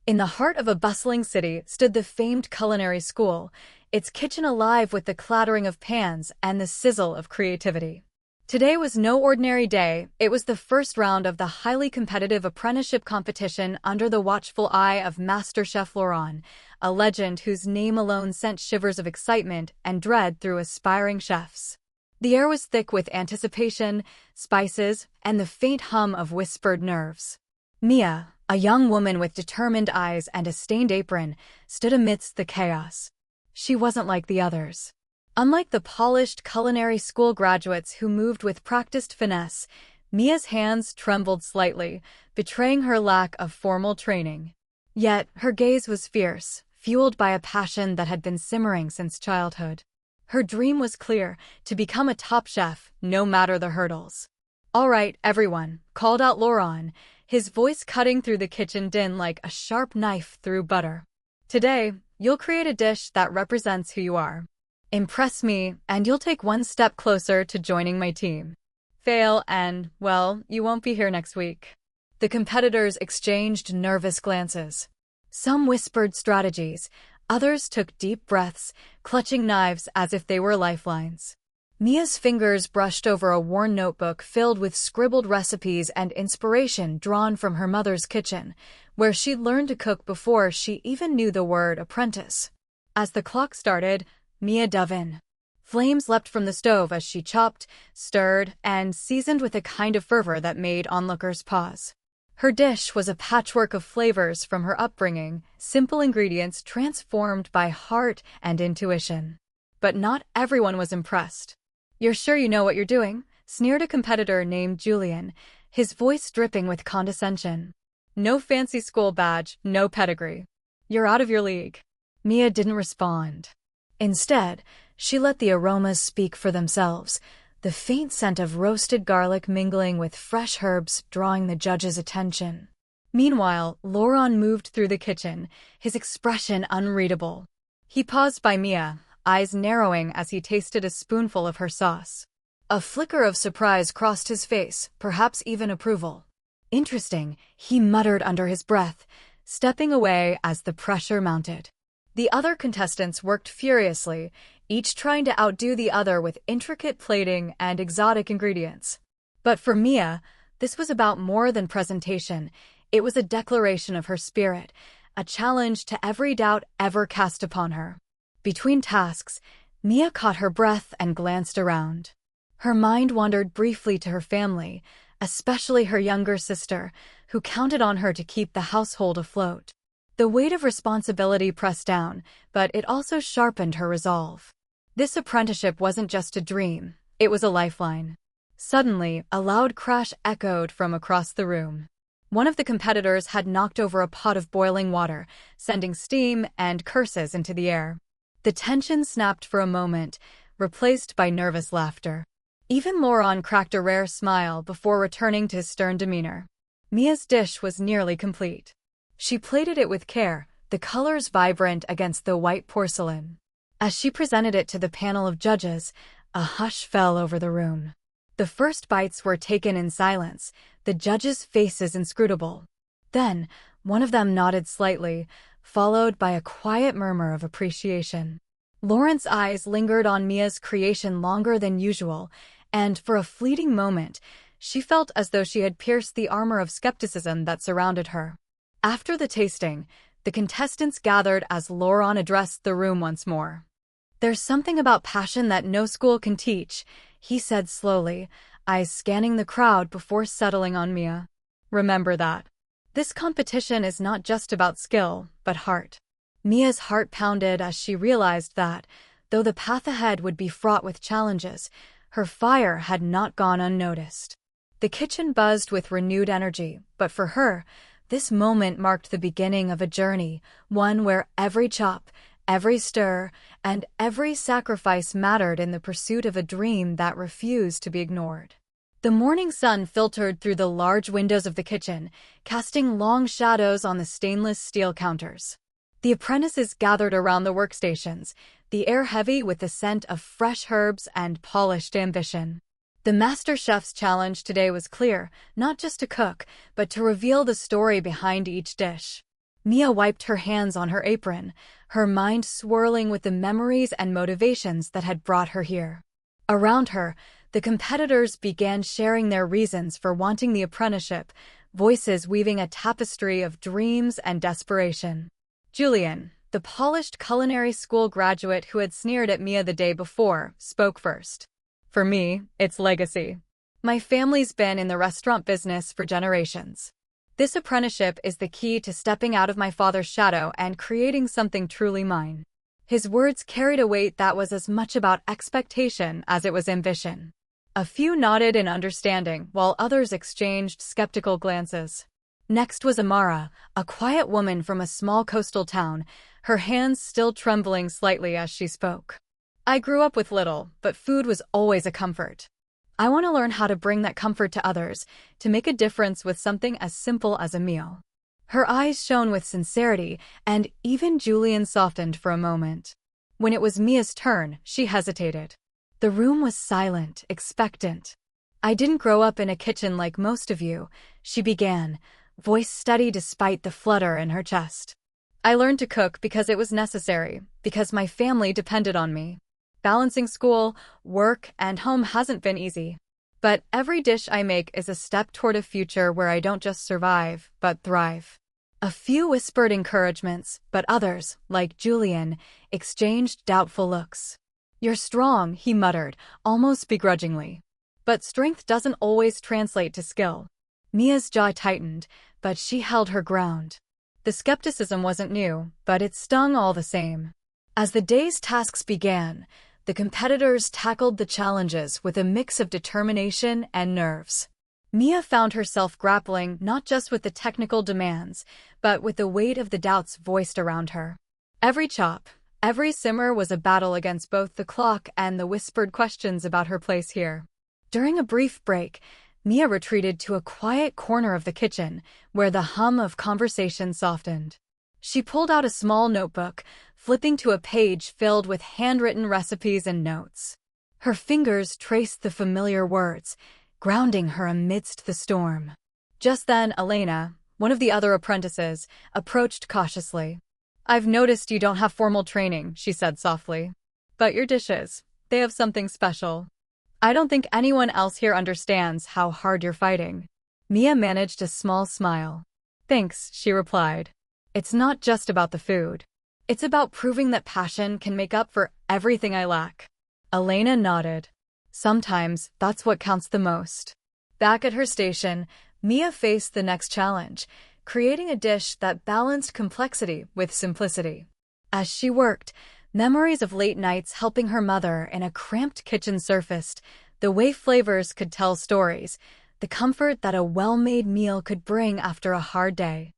In the heart of a bustling city stood the famed Culinary School, its kitchen alive with the clattering of pans and the sizzle of creativity. Today was no ordinary day. It was the first round of the highly competitive apprenticeship competition under the watchful eye of Master Chef Laurent, a legend whose name alone sent shivers of excitement and dread through aspiring chefs. The air was thick with anticipation, spices, and the faint hum of whispered nerves. Mia, a young woman with determined eyes and a stained apron, stood amidst the chaos. She wasn't like the others. Unlike the polished culinary school graduates who moved with practiced finesse, Mia's hands trembled slightly, betraying her lack of formal training. Yet her gaze was fierce, fueled by a passion that had been simmering since childhood. Her dream was clear: to become a top chef, no matter the hurdles. "All right, everyone," called out Laurent, his voice cutting through the kitchen din like a sharp knife through butter. "Today, you'll create a dish that represents who you are. Impress me, and you'll take one step closer to joining my team. Fail, and, well, you won't be here next week." The competitors exchanged nervous glances. Some whispered strategies, others took deep breaths, clutching knives as if they were lifelines. Mia's fingers brushed over a worn notebook filled with scribbled recipes and inspiration drawn from her mother's kitchen, where she'd learned to cook before she even knew the word apprentice. As the clock started, Mia dove in. Flames leapt from the stove as she chopped, stirred, and seasoned with a kind of fervor that made onlookers pause. Her dish was a patchwork of flavors from her upbringing, simple ingredients transformed by heart and intuition. But not everyone was impressed. "You're sure you know what you're doing?" sneered a competitor named Julian, his voice dripping with condescension. "No fancy school badge, no pedigree. You're out of your league." Mia didn't respond. Instead, she let the aromas speak for themselves, the faint scent of roasted garlic mingling with fresh herbs drawing the judge's attention. Meanwhile, Laurent moved through the kitchen, his expression unreadable. He paused by Mia, eyes narrowing as he tasted a spoonful of her sauce. A flicker of surprise crossed his face, perhaps even approval. "Interesting," he muttered under his breath, stepping away as the pressure mounted. The other contestants worked furiously, each trying to outdo the other with intricate plating and exotic ingredients. But for Mia, this was about more than presentation. It was a declaration of her spirit, a challenge to every doubt ever cast upon her. Between tasks, Mia caught her breath and glanced around. Her mind wandered briefly to her family, especially her younger sister, who counted on her to keep the household afloat. The weight of responsibility pressed down, but it also sharpened her resolve. This apprenticeship wasn't just a dream, it was a lifeline. Suddenly, a loud crash echoed from across the room. One of the competitors had knocked over a pot of boiling water, sending steam and curses into the air. The tension snapped for a moment, replaced by nervous laughter. Even Laurent cracked a rare smile before returning to his stern demeanor. Mia's dish was nearly complete. She plated it with care, the colors vibrant against the white porcelain. As she presented it to the panel of judges, a hush fell over the room. The first bites were taken in silence, the judges' faces inscrutable. Then, one of them nodded slightly, followed by a quiet murmur of appreciation. Laurent's eyes lingered on Mia's creation longer than usual, and for a fleeting moment, she felt as though she had pierced the armor of skepticism that surrounded her. After the tasting, the contestants gathered as Laurent addressed the room once more. "There's something about passion that no school can teach," he said slowly, eyes scanning the crowd before settling on Mia. "Remember that. This competition is not just about skill, but heart." Mia's heart pounded as she realized that, though the path ahead would be fraught with challenges, her fire had not gone unnoticed. The kitchen buzzed with renewed energy, but for her, this moment marked the beginning of a journey, one where every chop, every stir, and every sacrifice mattered in the pursuit of a dream that refused to be ignored. The morning sun filtered through the large windows of the kitchen, casting long shadows on the stainless steel counters. The apprentices gathered around the workstations, the air heavy with the scent of fresh herbs and polished ambition. The Master Chef's challenge today was clear, not just to cook, but to reveal the story behind each dish. Mia wiped her hands on her apron, her mind swirling with the memories and motivations that had brought her here. Around her, the competitors began sharing their reasons for wanting the apprenticeship, voices weaving a tapestry of dreams and desperation. Julian, the polished culinary school graduate who had sneered at Mia the day before, spoke first. For me, it's legacy. My family's been in the restaurant business for generations. This apprenticeship is the key to stepping out of my father's shadow and creating something truly mine. His words carried a weight that was as much about expectation as it was ambition. A few nodded in understanding, while others exchanged skeptical glances. Next was Amara, a quiet woman from a small coastal town, her hands still trembling slightly as she spoke. I grew up with little, but food was always a comfort. I want to learn how to bring that comfort to others, to make a difference with something as simple as a meal. Her eyes shone with sincerity, and even Julian softened for a moment. When it was Mia's turn, she hesitated. The room was silent, expectant. I didn't grow up in a kitchen like most of you, she began, voice steady despite the flutter in her chest. I learned to cook because it was necessary, because my family depended on me. Balancing school, work, and home hasn't been easy. But every dish I make is a step toward a future where I don't just survive, but thrive. A few whispered encouragements, but others, like Julian, exchanged doubtful looks. You're strong, he muttered, almost begrudgingly. But strength doesn't always translate to skill. Mia's jaw tightened, but she held her ground. The skepticism wasn't new, but it stung all the same. As the day's tasks began, the competitors tackled the challenges with a mix of determination and nerves. Mia found herself grappling not just with the technical demands, but with the weight of the doubts voiced around her. Every chop, every simmer was a battle against both the clock and the whispered questions about her place here. During a brief break, Mia retreated to a quiet corner of the kitchen, where the hum of conversation softened. She pulled out a small notebook, flipping to a page filled with handwritten recipes and notes. Her fingers traced the familiar words, grounding her amidst the storm. Just then, Elena, one of the other apprentices, approached cautiously. I've noticed you don't have formal training, she said softly. But your dishes, they have something special. I don't think anyone else here understands how hard you're fighting. Mia managed a small smile. Thanks, she replied. It's not just about the food. It's about proving that passion can make up for everything I lack. Elena nodded. Sometimes, that's what counts the most. Back at her station, Mia faced the next challenge, creating a dish that balanced complexity with simplicity. As she worked, memories of late nights helping her mother in a cramped kitchen surfaced, the way flavors could tell stories, the comfort that a well-made meal could bring after a hard day.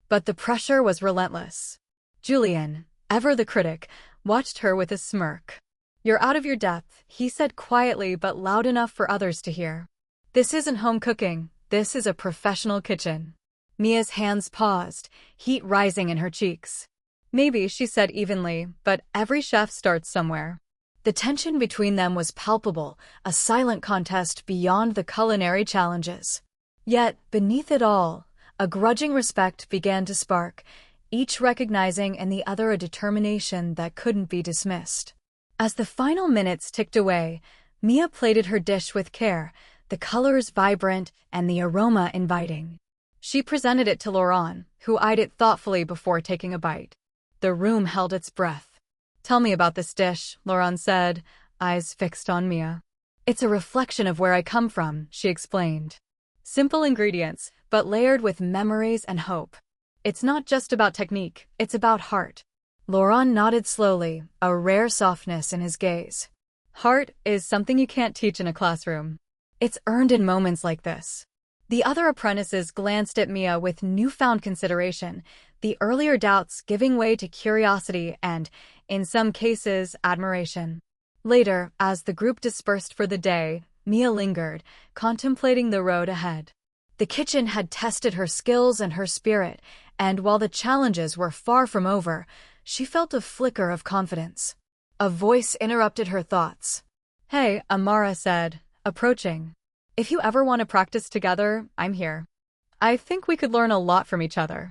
But the pressure was relentless. Julian, ever the critic, watched her with a smirk. You're out of your depth, he said quietly but loud enough for others to hear. This isn't home cooking, this is a professional kitchen. Mia's hands paused, heat rising in her cheeks. Maybe, she said evenly, but every chef starts somewhere. The tension between them was palpable, a silent contest beyond the culinary challenges. Yet, beneath it all, a grudging respect began to spark, each recognizing in the other a determination that couldn't be dismissed. As the final minutes ticked away, Mia plated her dish with care, the colors vibrant and the aroma inviting. She presented it to Laurent, who eyed it thoughtfully before taking a bite. The room held its breath. Tell me about this dish, Laurent said, eyes fixed on Mia. It's a reflection of where I come from, she explained. Simple ingredients, but layered with memories and hope. It's not just about technique, it's about heart. Laurent nodded slowly, a rare softness in his gaze. Heart is something you can't teach in a classroom. It's earned in moments like this. The other apprentices glanced at Mia with newfound consideration, the earlier doubts giving way to curiosity and, in some cases, admiration. Later, as the group dispersed for the day, Mia lingered, contemplating the road ahead. The kitchen had tested her skills and her spirit, and while the challenges were far from over, she felt a flicker of confidence. A voice interrupted her thoughts. Hey, Amara said, approaching. If you ever want to practice together, I'm here. I think we could learn a lot from each other.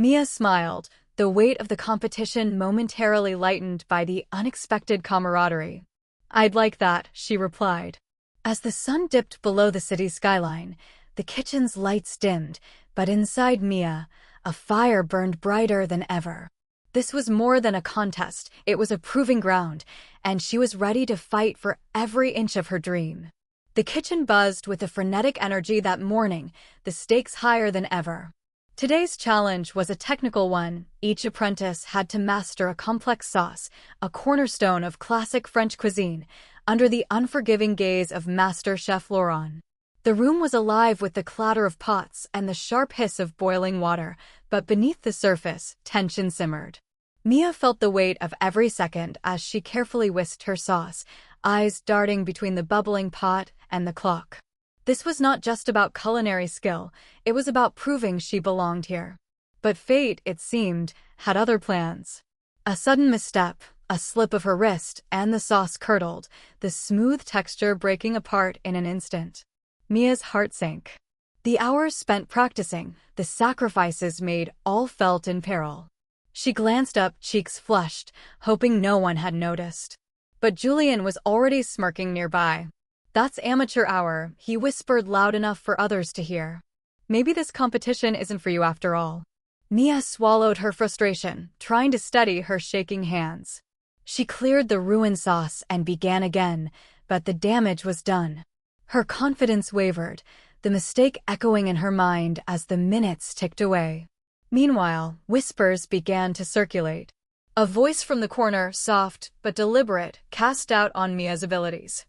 Mia smiled, the weight of the competition momentarily lightened by the unexpected camaraderie. "I'd like that," she replied. As the sun dipped below the city's skyline, the kitchen's lights dimmed, but inside Mia, a fire burned brighter than ever. This was more than a contest, it was a proving ground, and she was ready to fight for every inch of her dream. The kitchen buzzed with the frenetic energy that morning, the stakes higher than ever. Today's challenge was a technical one. Each apprentice had to master a complex sauce, a cornerstone of classic French cuisine, under the unforgiving gaze of Master Chef Laurent. The room was alive with the clatter of pots and the sharp hiss of boiling water, but beneath the surface, tension simmered. Mia felt the weight of every second as she carefully whisked her sauce, eyes darting between the bubbling pot and the clock. This was not just about culinary skill, it was about proving she belonged here. But fate, it seemed, had other plans. A sudden misstep, a slip of her wrist, and the sauce curdled, the smooth texture breaking apart in an instant. Mia's heart sank. The hours spent practicing, the sacrifices made, all felt in peril. She glanced up, cheeks flushed, hoping no one had noticed. But Julien was already smirking nearby. "That's amateur hour," he whispered loud enough for others to hear. "Maybe this competition isn't for you after all." Mia swallowed her frustration, trying to steady her shaking hands. She cleared the ruined sauce and began again, but the damage was done. Her confidence wavered, the mistake echoing in her mind as the minutes ticked away. Meanwhile, whispers began to circulate. A voice from the corner, soft but deliberate, cast doubt on Mia's abilities.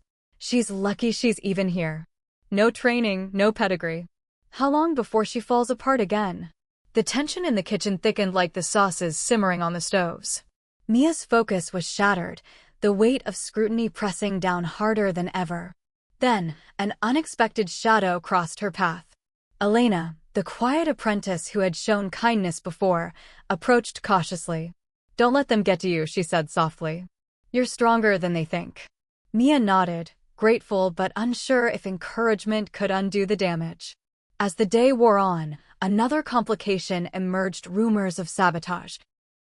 "She's lucky she's even here. No training, no pedigree. How long before she falls apart again?" The tension in the kitchen thickened like the sauces simmering on the stoves. Mia's focus was shattered, the weight of scrutiny pressing down harder than ever. Then, an unexpected shadow crossed her path. Elena, the quiet apprentice who had shown kindness before, approached cautiously. "Don't let them get to you," she said softly. "You're stronger than they think." Mia nodded, grateful but unsure if encouragement could undo the damage. As the day wore on, another complication emerged: rumors of sabotage.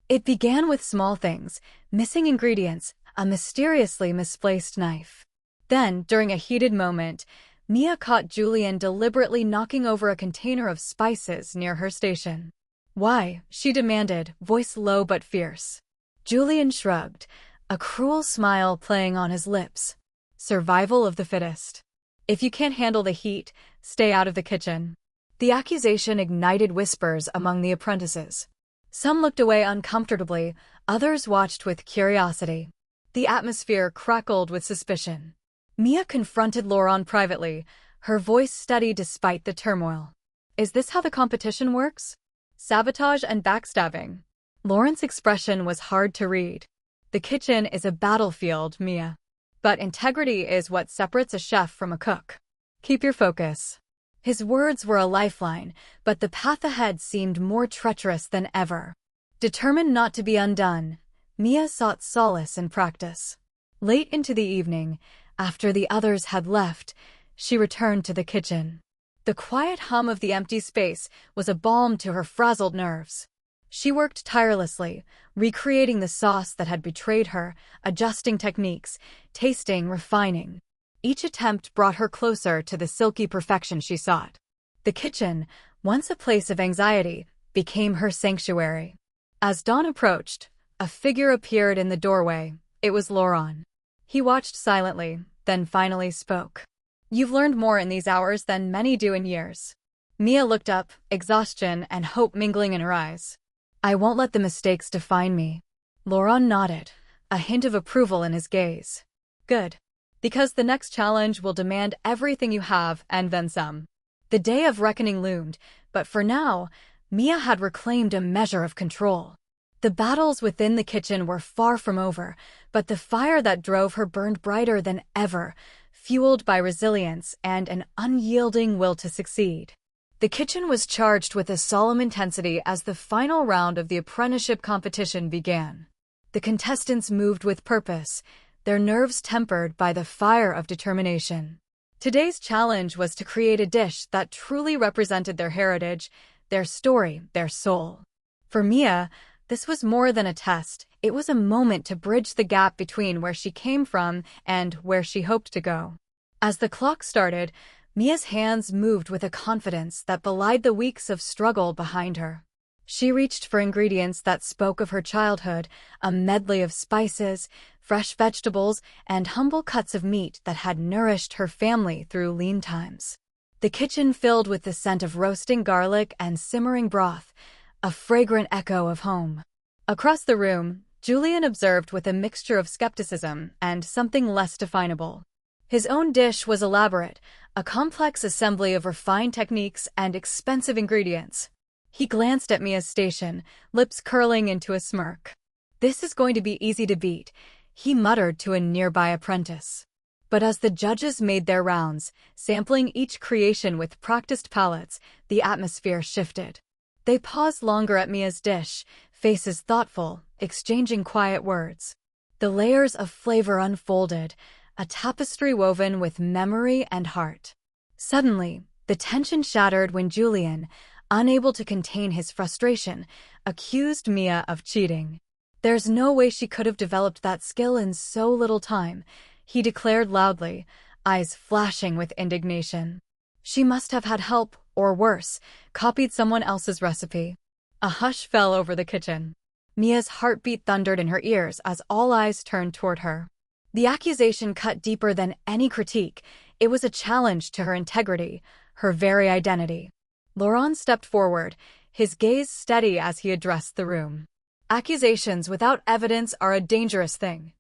It began with small things, missing ingredients, a mysteriously misplaced knife. Then, during a heated moment, Mia caught Julien deliberately knocking over a container of spices near her station. "Why?" she demanded, voice low but fierce. Julien shrugged, a cruel smile playing on his lips. "Survival of the fittest. If you can't handle the heat, stay out of the kitchen." The accusation ignited whispers among the apprentices. Some looked away uncomfortably, others watched with curiosity. The atmosphere crackled with suspicion. Mia confronted Laurent privately, her voice steady despite the turmoil. "Is this how the competition works? Sabotage and backstabbing?" Laurent's expression was hard to read. "The kitchen is a battlefield, Mia. But integrity is what separates a chef from a cook. Keep your focus." His words were a lifeline, but the path ahead seemed more treacherous than ever. Determined not to be undone, Mia sought solace in practice. Late into the evening, after the others had left, she returned to the kitchen. The quiet hum of the empty space was a balm to her frazzled nerves. She worked tirelessly, recreating the sauce that had betrayed her, adjusting techniques, tasting, refining. Each attempt brought her closer to the silky perfection she sought. The kitchen, once a place of anxiety, became her sanctuary. As dawn approached, a figure appeared in the doorway. It was Laurent. He watched silently, then finally spoke. "You've learned more in these hours than many do in years." Mia looked up, exhaustion and hope mingling in her eyes. "I won't let the mistakes define me." Laurent nodded, a hint of approval in his gaze. "Good. Because the next challenge will demand everything you have and then some." The day of reckoning loomed, but for now, Mia had reclaimed a measure of control. The battles within the kitchen were far from over, but the fire that drove her burned brighter than ever, fueled by resilience and an unyielding will to succeed. The kitchen was charged with a solemn intensity as the final round of the apprenticeship competition began. The contestants moved with purpose, their nerves tempered by the fire of determination. Today's challenge was to create a dish that truly represented their heritage, their story, their soul. For Mia, this was more than a test. It was a moment to bridge the gap between where she came from and where she hoped to go. As the clock started, Mia's hands moved with a confidence that belied the weeks of struggle behind her. She reached for ingredients that spoke of her childhood, a medley of spices, fresh vegetables, and humble cuts of meat that had nourished her family through lean times. The kitchen filled with the scent of roasting garlic and simmering broth, a fragrant echo of home. Across the room, Julian observed with a mixture of skepticism and something less definable. His own dish was elaborate, a complex assembly of refined techniques and expensive ingredients. He glanced at Mia's station, lips curling into a smirk. "This is going to be easy to beat," he muttered to a nearby apprentice. But as the judges made their rounds, sampling each creation with practiced palates, the atmosphere shifted. They paused longer at Mia's dish, faces thoughtful, exchanging quiet words. The layers of flavor unfolded, a tapestry woven with memory and heart. Suddenly, the tension shattered when Julian, unable to contain his frustration, accused Mia of cheating. "There's no way she could have developed that skill in so little time," he declared loudly, eyes flashing with indignation. "She must have had help, or worse, copied someone else's recipe." A hush fell over the kitchen. Mia's heartbeat thundered in her ears as all eyes turned toward her. The accusation cut deeper than any critique. It was a challenge to her integrity, her very identity. Laurent stepped forward, his gaze steady as he addressed the room. "Accusations without evidence are a dangerous thing.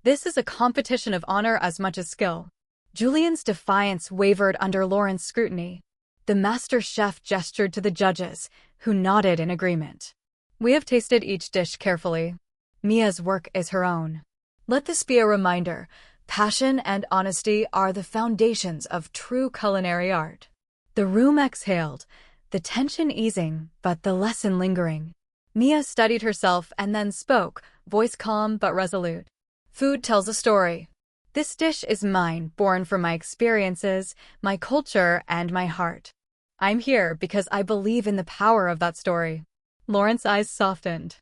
This is a competition of honor as much as skill." Julian's defiance wavered under Laurent's scrutiny. The master chef gestured to the judges, who nodded in agreement. "We have tasted each dish carefully. Mia's work is her own. Let this be a reminder: passion and honesty are the foundations of true culinary art." The room exhaled, the tension easing, but the lesson lingering. Mia studied herself and then spoke, voice calm but resolute. "Food tells a story. This dish is mine, born from my experiences, my culture, and my heart. I'm here because I believe in the power of that story." Laurent's eyes softened.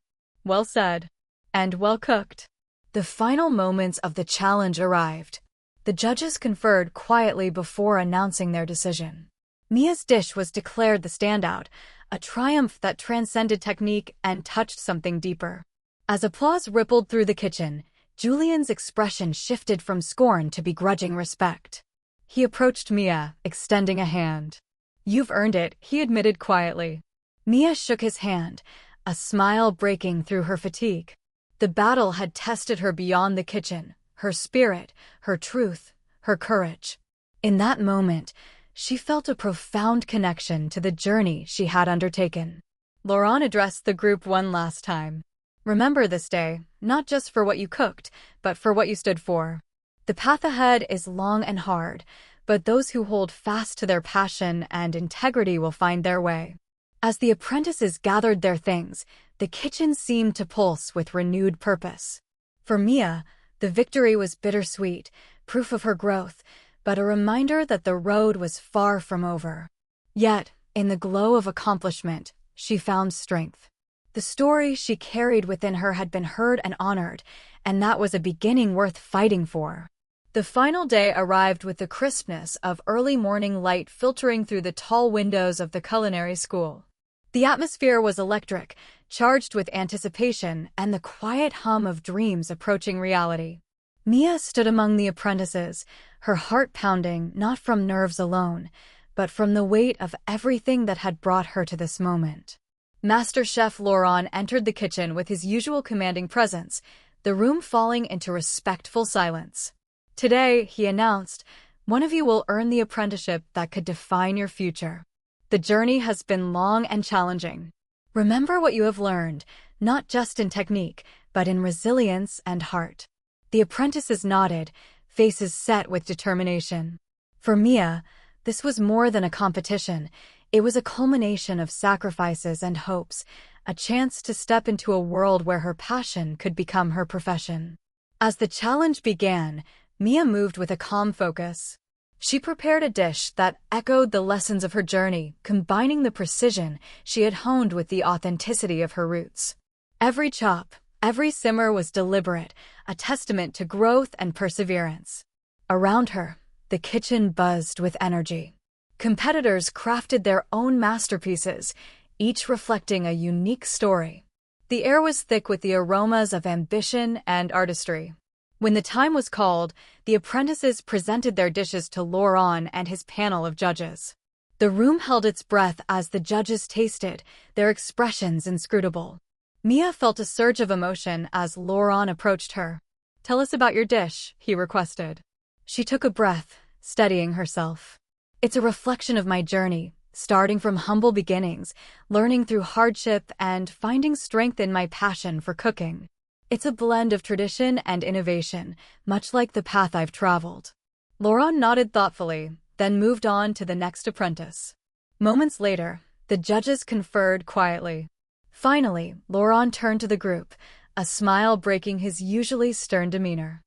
"Well said. And well cooked." The final moments of the challenge arrived. The judges conferred quietly before announcing their decision. Mia's dish was declared the standout, a triumph that transcended technique and touched something deeper. As applause rippled through the kitchen, Julian's expression shifted from scorn to begrudging respect. He approached Mia, extending a hand. "You've earned it," he admitted quietly. Mia shook his hand, a smile breaking through her fatigue. The battle had tested her beyond the kitchen, her spirit, her truth, her courage. In that moment, she felt a profound connection to the journey she had undertaken. Laurent addressed the group one last time. "Remember this day, not just for what you cooked, but for what you stood for. The path ahead is long and hard, but those who hold fast to their passion and integrity will find their way." As the apprentices gathered their things, the kitchen seemed to pulse with renewed purpose. For Mia, the victory was bittersweet, proof of her growth, but a reminder that the road was far from over. Yet, in the glow of accomplishment, she found strength. The story she carried within her had been heard and honored, and that was a beginning worth fighting for. The final day arrived with the crispness of early morning light filtering through the tall windows of the culinary school. The atmosphere was electric, charged with anticipation and the quiet hum of dreams approaching reality. Mia stood among the apprentices, her heart pounding not from nerves alone, but from the weight of everything that had brought her to this moment. Master Chef Laurent entered the kitchen with his usual commanding presence, the room falling into respectful silence. "Today," he announced, "one of you will earn the apprenticeship that could define your future. The journey has been long and challenging. Remember what you have learned, not just in technique, but in resilience and heart." The apprentices nodded, faces set with determination. For Mia, this was more than a competition. It was a culmination of sacrifices and hopes, a chance to step into a world where her passion could become her profession. As the challenge began, Mia moved with a calm focus. She prepared a dish that echoed the lessons of her journey, combining the precision she had honed with the authenticity of her roots. Every chop, every simmer was deliberate, a testament to growth and perseverance. Around her, the kitchen buzzed with energy. Competitors crafted their own masterpieces, each reflecting a unique story. The air was thick with the aromas of ambition and artistry. When the time was called, the apprentices presented their dishes to Laurent and his panel of judges. The room held its breath as the judges tasted, their expressions inscrutable. Mia felt a surge of emotion as Laurent approached her. "Tell us about your dish," he requested. She took a breath, steadying herself. "It's a reflection of my journey, starting from humble beginnings, learning through hardship, and finding strength in my passion for cooking. It's a blend of tradition and innovation, much like the path I've traveled." Laurent nodded thoughtfully, then moved on to the next apprentice. Moments later, the judges conferred quietly. Finally, Laurent turned to the group, a smile breaking his usually stern demeanor.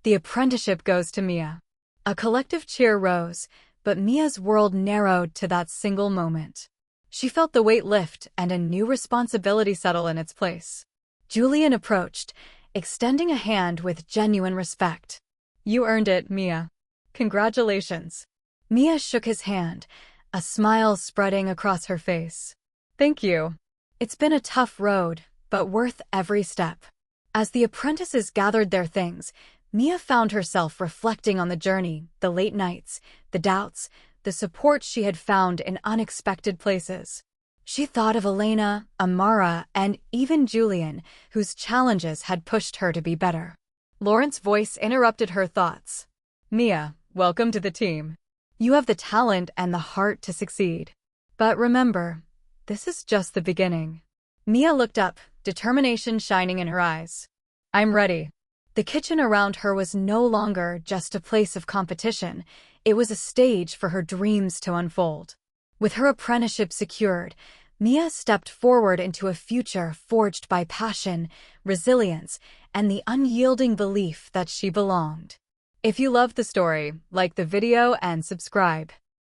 "The apprenticeship goes to Mia." A collective cheer rose, but Mia's world narrowed to that single moment. She felt the weight lift and a new responsibility settle in its place. Julian approached, extending a hand with genuine respect. "You earned it, Mia. Congratulations." Mia shook his hand, a smile spreading across her face. "Thank you. It's been a tough road, but worth every step." As the apprentices gathered their things, Mia found herself reflecting on the journey, the late nights, the doubts, the support she had found in unexpected places. She thought of Elena, Amara, and even Julian, whose challenges had pushed her to be better. Laurent's voice interrupted her thoughts. "Mia, welcome to the team. You have the talent and the heart to succeed. But remember, this is just the beginning." Mia looked up, determination shining in her eyes. "I'm ready." The kitchen around her was no longer just a place of competition. It was a stage for her dreams to unfold. With her apprenticeship secured, Mia stepped forward into a future forged by passion, resilience, and the unyielding belief that she belonged. If you loved the story, like the video and subscribe.